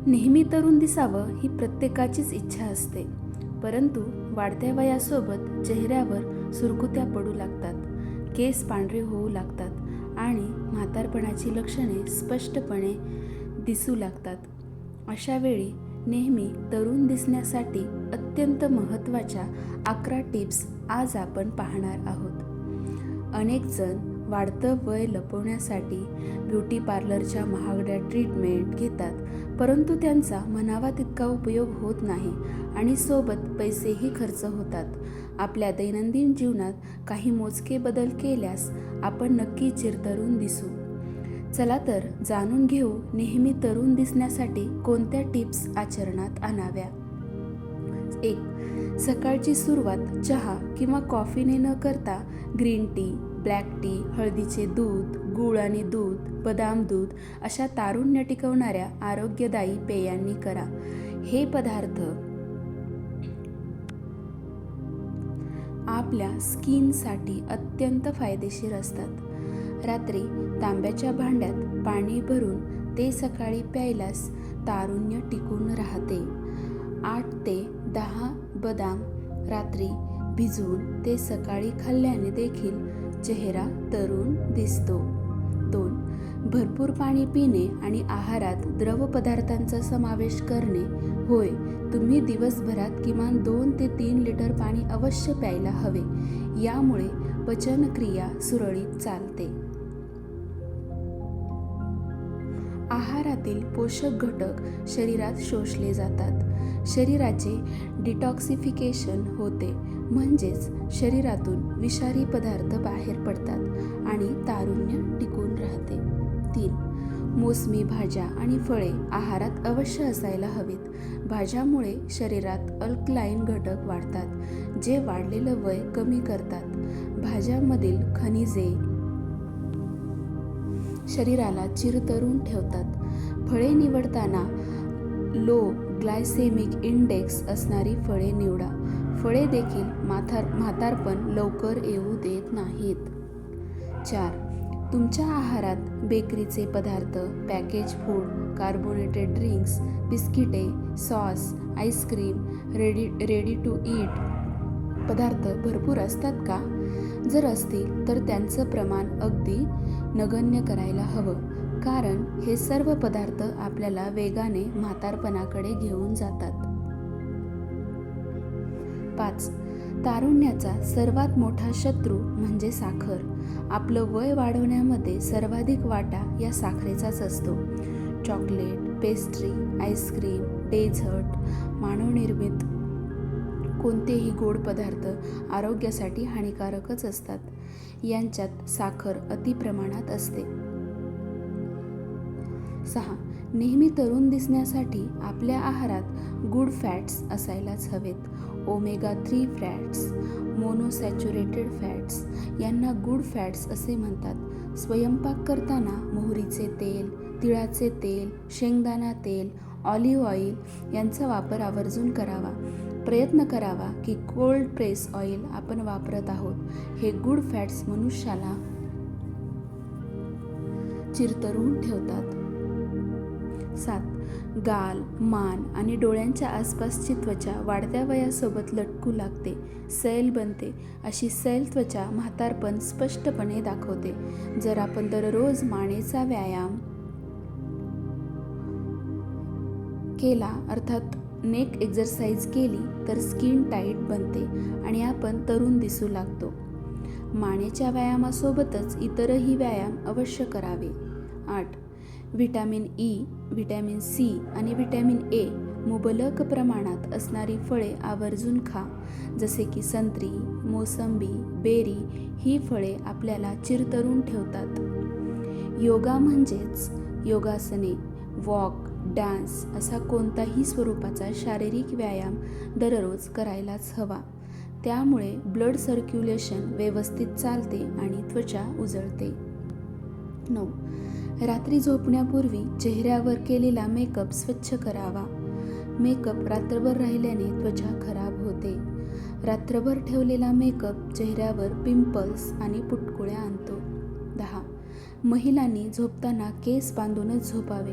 नेहमी तरुण दिसावं ही प्रत्येकाचीच इच्छा असते, परंतु वाढत्या वयासोबत चेहऱ्यावर सुरकुत्या पडू लागतात, केस पांढरे होऊ लागतात आणि म्हातारपणाची लक्षणे स्पष्टपणे दिसू लागतात. अशा वेळी नेहमी तरुण दिसण्यासाठी अत्यंत महत्त्वाच्या 11 टिप्स आज आपण पाहणार आहोत. अनेक जण वाढतं वय लपवण्यासाठी ब्युटी पार्लरच्या महागड्या ट्रीटमेंट घेतात, परंतु त्यांचा म्हणावा तितका उपयोग होत नाही आणि सोबत पैसेही खर्च होतात. आपल्या दैनंदिन जीवनात काही मोजके बदल केल्यास आपण नक्की चिरतरुण दिसू. चला तर जाणून घेऊ नेहमी तरुण दिसण्यासाठी कोणत्या टिप्स आचरणात आणाव्या. 1. सकाळची सुरुवात चहा किंवा कॉफीने न करता ग्रीन टी, ब्लॅक टी, हळदीचे दूध, गूळ आणि दूध, बदाम दूध अशा तारुण्य टिकवणाऱ्या आरोग्यदायी पेयांनी करा. हे पदार्थ आपल्या स्किनसाठी अत्यंत फायदेशीर असतात. रात्री तांब्याच्या भांड्यात पाणी भरून ते सकाळी प्यायल्यास तारुण्य टिकून राहते. 8 ते 10 बदाम रात्री भिजवून ते सकाळी खाल्ल्याने देखील चेहरा तरुण दिसतो. 2. भरपूर पाणी पिणे आणि आहारात द्रव पदार्थांचा समावेश करणे. होय, तुम्ही दिवसभरात किमान 2 ते 3 लिटर पाणी अवश्य प्यायला हवे. यामुळे पचनक्रिया सुरळीत चालते. आहारातील पोषक घटक शरीरात शोषले जातात. शरीराचे डिटॉक्सिफिकेशन होते, म्हणजेच शरीरातून विषारी पदार्थ बाहेर पडतात आणि तारुण्य टिकून राहते. 3. मोसमी भाज्या आणि फळे आहारात अवश्य असायला हवीत. भाज्यामुळे शरीरात अल्कलाईन घटक वाढतात, जे वाढलेलं वय कमी करतात. भाज्यांमधील खनिजे शरीराला चिरतरुण ठेवतात. फळे निवडताना लो ग्लायसेमिक इंडेक्स असणारी फळे निवडा. फळे देखील म्हातारपण लवकर येऊ देत नाहीत. 4. तुमच्या आहारात बेकरीचे पदार्थ, पॅकेज फूड, कार्बोनेटेड ड्रिंक्स, बिस्किटे, sauce, ice cream, ready to eat पदार्थ भरपूर असतात का? जर असतील तर त्यांचं प्रमाण अगदी नगण्य करायला हवं, कारण हे सर्व पदार्थ आपल्याला वेगाने म्हातारपणाकडे घेऊन जातात. 5. तारुण्याचा सर्वात मोठा शत्रू म्हणजे साखर. आपलं वय वाढवण्यामध्ये सर्वाधिक वाटा या साखरेचाच असतो. चॉकलेट, पेस्ट्री, आईस्क्रीम, डेझर्ट, मानवनिर्मित कोणतेही गोड पदार्थ आरोग्यासाठी हानिकारकच असतात. यांच्यात साखर अतिप्रमाणात असते. 6. नेहमी तरुण दिसण्यासाठी आपल्या आहारात गुड फॅट्स असायलाच हवेत. ओमेगा 3 फॅट्स, मोनोसॅच्युरेटेड फॅट्स यांना गुड फॅट्स असे म्हणतात. स्वयंपाक करताना मोहरीचे तेल, तिळाचे तेल, शेंगदाणा तेल, ऑलिव्ह ऑइल यांचा वापर आवर्जून करावा. प्रयत्न करावा की कोल्ड प्रेस ऑइल आपण वापरत आहोत. हे गुड फॅट्स मनुष्याला चिरतरुण ठेवतात. 7. गाल, मान आणि डोळ्यांच्या आसपासची त्वचा वाढत्या वयासोबत लटकू लागते, सैल बनते. अशी सैल त्वचा म्हातारपण स्पष्टपणे दाखवते. जर आपण दररोज मानेचा व्यायाम केला, अर्थात नेक एक्सरसाइज केली, तर स्किन टाईट बनते आणि आपण तरुण दिसू लागतो. मानेच्या व्यायामासोबतच इतरही व्यायाम अवश्य करावे. 8. व्हिटॅमिन ई, व्हिटॅमिन सी आणि व्हिटॅमिन ए मुबलक प्रमाणात असणारी फळे आवर्जून खा. जसे की संत्री, मोसंबी, बेरी ही फळे आपल्याला चिरतरुण ठेवतात. योगा म्हणजेच योगासने, वॉक, डान्स असा कोणताही स्वरूपाचा शारीरिक व्यायाम दररोज करायलाच हवा. त्यामुळे ब्लड सर्क्युलेशन व्यवस्थित चालते आणि त्वचा उजळते. 9. रात्री झोपण्यापूर्वी चेहऱ्यावर केलेला मेकअप स्वच्छ करावा. मेकअप रात्रभर राहिल्याने त्वचा खराब होते. रात्रभर ठेवलेला मेकअप चेहऱ्यावर पिंपल्स आणि पुटकुळ्या आणतो. 10. महिलांनी झोपताना केस बांधूनच झोपावे.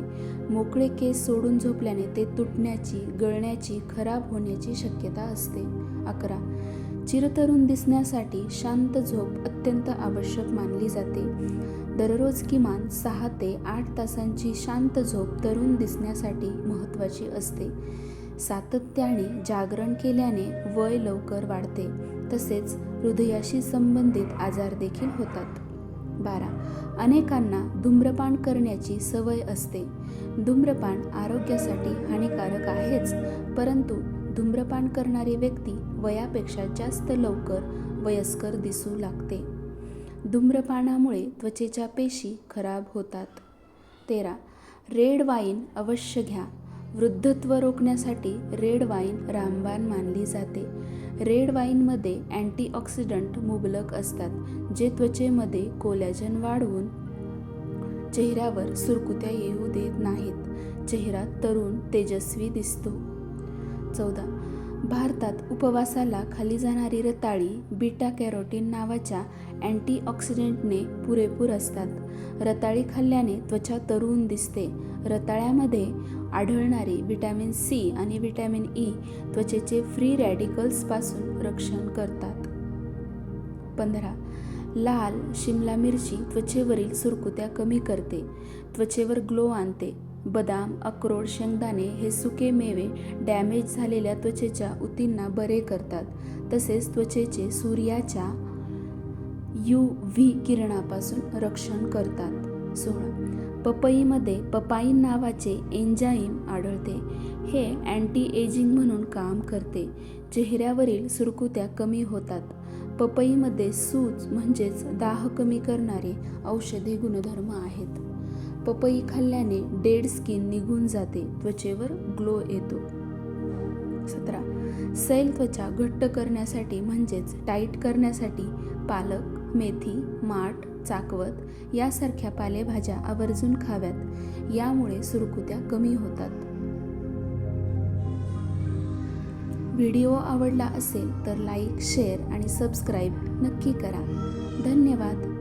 मोकळे केस सोडून झोपल्याने ते तुटण्याची, गळण्याची, खराब होण्याची शक्यता असते. 11. चिरतरुण दिसण्यासाठी शांत झोप अत्यंत आवश्यक मानली जाते. दररोज किमान 6 ते 8 तासांची शांत झोप तरुण दिसण्यासाठी महत्त्वाची असते. सातत्याने जागरण केल्याने वय लवकर वाढते, तसेच हृदयाशी संबंधित आजार देखील होतात. 12. अनेकांना धूम्रपान करण्याची सवय असते. धूम्रपान आरोग्यासाठी हानिकारक आहेच, परंतु धूम्रपान करणारी व्यक्ती वयापेक्षा जास्त लवकर वयस्कर दिसू लागते. धूम्रपानामुळे त्वचेच्या पेशी खराब होतात. 13. रेड वाईन अवश्य घ्या. वृद्धत्व रोखण्यासाठी रेड वाईन रामबाण मानली जाते. रेड वाईनमध्ये अँटीऑक्सिडंट मुबलक असतात, जे त्वचेमध्ये कोलॅजन वाढवून चेहऱ्यावर सुरकुत्या येऊ देत नाहीत. चेहरा तरुण, तेजस्वी दिसतो. 14. भारतात उपवासाला खाली जाणारी रताळी बीटा कॅरोटीन नावाच्या अँटीऑक्सिडंटने पुरेपूर असतात. रताळी खाल्ल्याने त्वचा तरुण दिसते. रताळ्यामध्ये आढळणारी व्हिटॅमिन सी आणि व्हिटॅमिन ई त्वचेचे फ्री रॅडिकल्सपासून रक्षण करतात. 15. लाल शिमला मिरची त्वचेवरील सुरकुत्या कमी करते, त्वचेवर ग्लो आणते. बदाम, अक्रोड, शेंगदाणे हे सुके मेवे डॅमेज झालेल्या त्वचेच्या ऊतींना बरे करतात, तसेच त्वचेचे सूर्याच्या UV किरणापासून रक्षण करतात. 16. पपईमध्ये पपाईन नावाचे एन्झाईम आढळते. हे अँटी एजिंग म्हणून काम करते. चेहऱ्यावरील सुरकुत्या कमी होतात. पपईमध्ये सूज म्हणजेच दाह कमी करणारे औषधी गुणधर्म आहेत. पपई खाल्ल्याने डेड स्किन निघून जाते, त्वचेवर ग्लो येतो. 17. सैल त्वचा घट्ट करण्यासाठी म्हणजेच टाईट करण्यासाठी पालक, मेथी, माठ, चाकवत यासारख्या पालेभाज्या आवर्जून खाव्यात. यामुळे सुरकुत्या कमी होतात. व्हिडिओ आवडला असेल तर लाईक, शेअर आणि सबस्क्राईब नक्की करा. धन्यवाद.